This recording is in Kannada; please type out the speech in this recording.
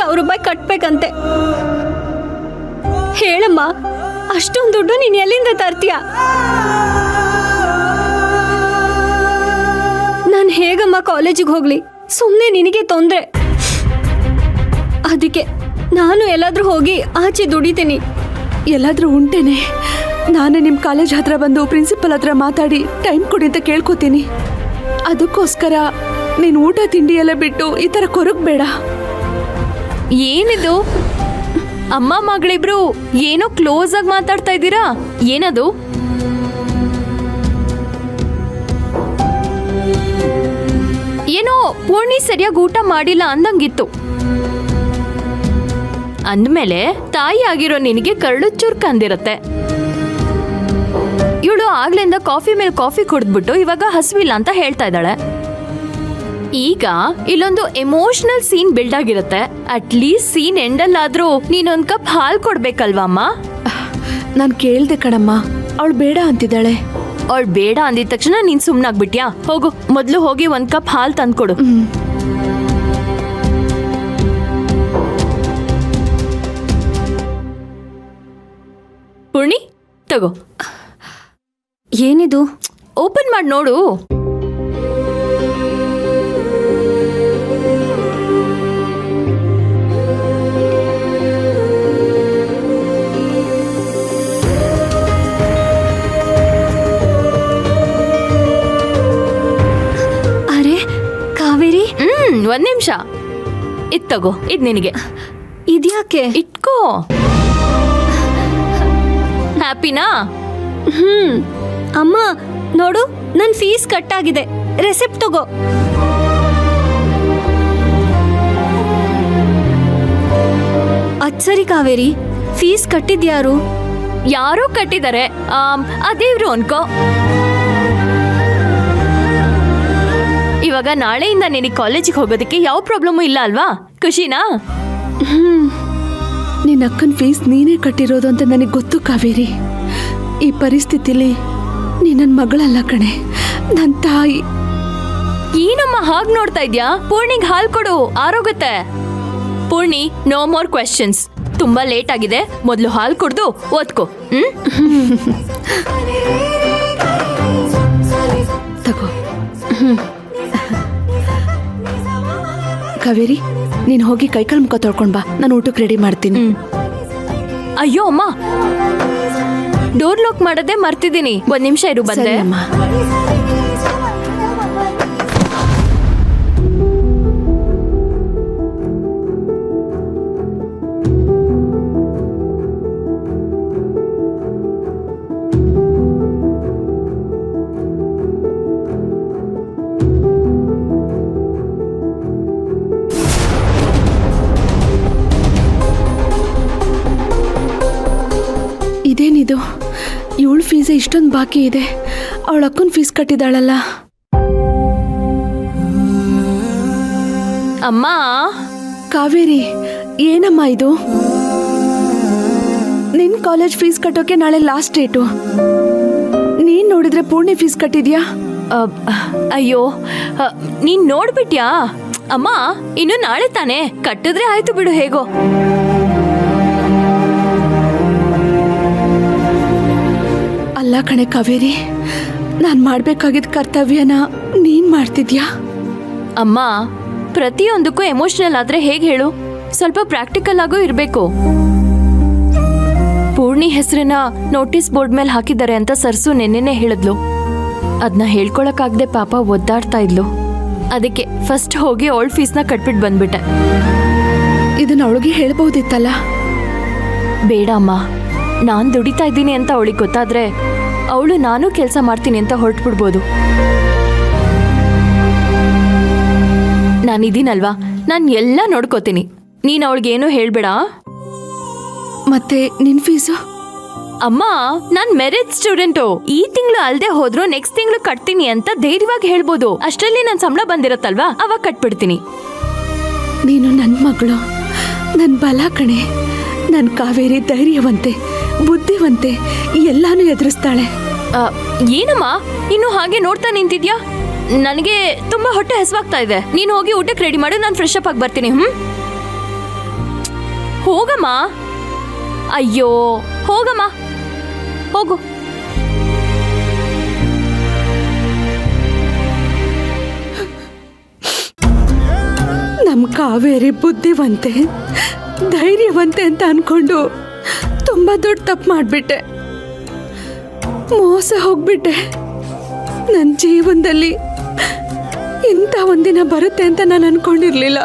1000 ರೂಪಾಯಿ ಕಟ್ಬೇಕಂತೆ. ಹೇಳಮ್ಮ, ಅಷ್ಟೊಂದು ದುಡ್ಡು ನೀನು ಎಲ್ಲಿಂದ ತರ್ತೀಯ? ನಾನು ಹೇಗಮ್ಮ ಕಾಲೇಜಿಗೆ ಹೋಗ್ಲಿ? ಸುಮ್ಮನೆ ನಿನಗೆ ತೊಂದರೆ. ಅದಕ್ಕೆ ನಾನು ಎಲ್ಲಾದ್ರೂ ಹೋಗಿ ಆಚೆ ದುಡಿತೀನಿ. ಎಲ್ಲಾದ್ರೂ ಉಂಟೇನೆ, ನಾನೇ ನಿಮ್ಮ ಕಾಲೇಜ್ ಹತ್ರ ಬಂದು ಪ್ರಿನ್ಸಿಪಲ್ ಹತ್ರ ಮಾತಾಡಿ ಟೈಮ್ ಕೊಡಿ ಅಂತ ಕೇಳ್ಕೊತೀನಿ. ಅದಕ್ಕೋಸ್ಕರ ನೀನು ಊಟ ತಿಂಡಿ ಎಲ್ಲ ಬಿಟ್ಟು ಈ ಥರ ಕೊರಗಬೇಡ. ಏನಿದು ಅಮ್ಮ ಮಗಳಿಬ್ರು ಏನೋ ಕ್ಲೋಸ್ ಆಗಿ ಮಾತಾಡ್ತಾ ಇದ್ದೀರಾ? ಏನದು? ಏನೋ ಪೂರ್ಣಿ ಸರಿಯಾಗಿ ಊಟ ಮಾಡಿಲ್ಲ ಅಂದಂಗಿತ್ತು. ಅಂದ್ಮೇಲೆ ತಾಯಿ ಆಗಿರೋ ನಿನಗೆ ಕರಳು ಚುರ್ಕ್ ಅಂದಿರತ್ತೆ. ಇವಳು ಆಗ್ಲಿಂದ ಕಾಫಿ ಮೇಲೆ ಕಾಫಿ ಕುಡಿದ್ಬಿಟ್ಟು ಇವಾಗ ಹಸುವಿಲ್ಲ ಅಂತ ಹೇಳ್ತಾ ಇದ್ದಾಳೆ. ಈಗ ಇಲ್ಲೊಂದು ಎಮೋಷನಲ್ ಸೀನ್ ಬಿಲ್ಡ್ ಆಗಿರುತ್ತೆ. ಅಟ್ಲೀಸ್ಟ್ ಸೀನ್ ಎಂಡಲ್ಲಾದ್ರೂ ನೀನೊಂದ್ ಕಪ್ ಹಾಲು ಕೊಡ್ಬೇಕಲ್ವಮ್ಮ? ನಾನು ಕೇಳ್ದೆ ಕಣಮ್ಮ, ಅವಳು ಬೇಡ ಅಂತಿದ್ದಾಳೆ. ಅವಳು ಬೇಡ ಅಂದಿದ ತಕ್ಷಣ ನೀನ್ ಸುಮ್ನಾಗ್ಬಿಟ್ಯಾ? ಹೋಗು, ಮೊದ್ಲು ಹೋಗಿ 1 ಕಪ್ ಹಾಲು ತಂದ್ಕೊಡು. ಪೂರ್ಣಿ, ತಗೋ. ಏನಿದು? ಓಪನ್ ಮಾಡಿ ನೋಡು. ಅರೆ ಕಾವೇರಿ, 1 ನಿಮಿಷ. ಇದ್ ತಗೋ, ಇದ್ ನಿನಗೆ. ಇದ್ಯಾಕೆ? ಇಟ್ಕೋ. ಹ್ಯಾಪಿನಾ? ಅಮ್ಮ ನೋಡು, ನನ್ನ ಫೀಸ್ ಕಟ್ಟಾಗಿದೆ. ರೆಸಿಪ್ಟ್ ತಗೋ. ಅಚ್ಚರಿ ಕಾವೇರಿ, ಫೀಸ್ ಕಟ್ಟಿದ್ಯಾರು? ಯಾರೋ ಕಟ್ಟಿದ್ದಾರೆ. ಅದೇವ್ರು ಅನ್ಕೋ. ಇವಾಗ ನಾಳೆಯಿಂದ ನಿನಗೆ ಕಾಲೇಜಿಗೆ ಹೋಗೋದಕ್ಕೆ ಯಾವ ಪ್ರಾಬ್ಲಮ್ಮು ಇಲ್ಲ ಅಲ್ವಾ? ಖುಷಿನಾ? ನಿನ್ನ ಅಕ್ಕನ ಫೀಸ್ ನೀನೇ ಕಟ್ಟಿರೋದು ಅಂತ ನನಗೆ ಗೊತ್ತು ಕಾವೇರಿ. ಈ ಪರಿಸ್ಥಿತಿಲಿ ನೀ ನನ್ನ ಮಗಳಲ್ಲ ಕಣೆ, ನನ್ನ ತಾಯಿ. ಏನಮ್ಮ ಹಾಗೆ ನೋಡ್ತಾ ಇದ್ಯಾ? ಪೂರ್ಣಿಗೆ ಹಾಲು ಕೊಡು, ಆರೋಗುತ್ತೆ. Poorni, no more questions. ತುಂಬಾ ಲೇಟ್ ಆಗಿದೆ, ಮೊದಲು ಹಾಲು ಕುಡ್ದು ಓದ್ಕೋ. ತಗೋ. ಕಾವೇರಿ, ನೀನು ಹೋಗಿ ಕೈಕಾಲು ಮುಖ ತೊಳ್ಕೊಂಡ್ ಬಾ, ನಾನು ಊಟಕ್ಕೆ ರೆಡಿ ಮಾಡ್ತೀನಿ. ಅಯ್ಯೋ ಅಮ್ಮ, ಡೋರ್ ಲಾಕ್ ಮಾಡೋದೇ ಮರ್ತಿದ್ದೀನಿ. 1 ನಿಮಿಷ ಇರು, ಬಂದೆ. ಅಮ್ಮ, ಇದೇನಿದು? ಇವಳ ಫೀಸೇ ಇಷ್ಟೊಂದು ಬಾಕಿ ಇದೆ. ಅವಳ ಅಕ್ಕನ ಫೀಸ್ ಕಟ್ಟಿದಾಳಲ್ಲ. ಅಮ್ಮ. ಕಾವೇರಿ, ಏನಮ್ಮ ಇದು? ನಿನ್ ಕಾಲೇಜ್ ಫೀಸ್ ಕಟ್ಟೋಕೆ ನಾಳೆ ಲಾಸ್ಟ್ ಡೇಟು. ನೀನ್ ನೋಡಿದ್ರೆ ಪೂರ್ಣಿ ಫೀಸ್ ಕಟ್ಟಿದ್ಯಾ? ಅಯ್ಯೋ, ನೀನ್ ನೋಡ್ಬಿಟ್ಯಾ? ಅಮ್ಮ, ಇನ್ನು ನಾಳೆ ತಾನೇ ಕಟ್ಟಿದ್ರೆ ಆಯ್ತು ಬಿಡು. ಹೇಗೋ ಅಲ್ಲ ಕಣೆ ಕಾವೇರಿ, ನಾನು ಮಾಡ್ಬೇಕಾಗಿದ್ದ ಕರ್ತವ್ಯನ ನೀನ್ ಮಾಡ್ತಿದ್ಯಾ? ಅಮ್ಮ, ಪ್ರತಿಯೊಂದಕ್ಕೂ ಎಮೋಷನಲ್ ಆದ್ರೆ ಹೇಗೆ ಹೇಳು? ಸ್ವಲ್ಪ ಪ್ರಾಕ್ಟಿಕಲ್ ಆಗೂ ಇರಬೇಕು. ಪೂರ್ಣಿ ಹೆಸರನ್ನ ನೋಟಿಸ್ ಬೋರ್ಡ್ ಮೇಲೆ ಹಾಕಿದ್ದಾರೆ ಅಂತ ಸರ್ಸು ನೆನ್ನೆನೆ ಹೇಳಿದ್ಲು. ಅದನ್ನ ಹೇಳ್ಕೊಳಕ್ಕಾಗದೆ ಪಾಪ ಒದ್ದಾಡ್ತಾ ಇದ್ಲು. ಅದಕ್ಕೆ ಫಸ್ಟ್ ಹೋಗಿ ಅವಳ ಫೀಸ್ನ ಕಟ್ಬಿಟ್ಟು ಬಂದ್ಬಿಟ್ಟೆ. ಇದನ್ನ ಅವಳಿಗೆ ಹೇಳ್ಬಹುದಿತ್ತಲ್ಲ. ಬೇಡ ಅಮ್ಮ, ನಾನು ದುಡಿತಾ ಇದ್ದೀನಿ ಅಂತ ಅವಳಿಗೆ ಗೊತ್ತಾದ್ರೆ ಅವಳು ನಾನು ಕೆಲಸ ಮಾಡ್ತೀನಿ ಅಂತ ಹೊರಟ್ಬಿಡ್ಬೋದು. ನಾನಿದ್ದೀನಲ್ವಾ, ನಾನು ಎಲ್ಲ ನೋಡ್ಕೋತೀನಿ. ನೀನು ಅವಳಿಗೇನು ಹೇಳ್ಬೇಡ. ಮತ್ತೆ ನಿನ್ ಫೀಸು? ಅಮ್ಮ, ನಾನ್ ಮೆರಿಟ್ ಸ್ಟೂಡೆಂಟು. ಈ ತಿಂಗಳು ಅಲ್ದೆ ಹೋದ್ರು ನೆಕ್ಸ್ಟ್ ತಿಂಗಳು ಕಟ್ತೀನಿ ಅಂತ ಧೈರ್ಯವಾಗಿ ಹೇಳ್ಬೋದು. ಅಷ್ಟರಲ್ಲಿ ನನ್ನ ಸಂಬಳ ಬಂದಿರತ್ತಲ್ವಾ, ಅವಾಗ ಕಟ್ಬಿಡ್ತೀನಿ. ನೀನು ನನ್ನ ಮಗಳು, ನನ್ನ ಬಲ ಕಣೆ. ನನ್ನ ಕಾವೇರಿ ಧೈರ್ಯವಂತೆ, ಬುದ್ಧಿವಂತೆ, ಎಲ್ಲಾನು ಎದುರಿಸ್ತಾಳೆ. ಏನಮ್ಮ ಇನ್ನು ಹಾಗೆ ನೋಡ್ತಾ ನಿಂತಿದ್ಯಾ? ನನಗೆ ತುಂಬಾ ಹೊಟ್ಟೆ ಹಸಿವಾಗ್ತಾ ಇದೆ. ನೀನು ಹೋಗಿ ಊಟಕ್ಕೆ ರೆಡಿ ಮಾಡು, ನಾನು ಫ್ರೆಶ್ ಅಪ್ ಆಗಿ ಬರ್ತೀನಿ. ಹೋಗಮ್ಮ. ಅಯ್ಯೋ ಹೋಗಮ್ಮ, ಹೋಗು. ನಮ್ಮ ಕಾವೇರಿ ಬುದ್ಧಿವಂತೆ ಧೈರ್ಯವಂತೆ ಅಂತ ಅನ್ಕೊಂಡು ತುಂಬಾ ದೊಡ್ಡ ತಪ್ಪು ಮಾಡಿಬಿಟ್ಟೆ, ಮೋಸ ಹೋಗ್ಬಿಟ್ಟೆ. ನನ್ನ ಜೀವನದಲ್ಲಿ ಇಂಥ ಒಂದಿನ ಬರುತ್ತೆ ಅಂತ ನಾನು ಅನ್ಕೊಂಡಿರ್ಲಿಲ್ಲ.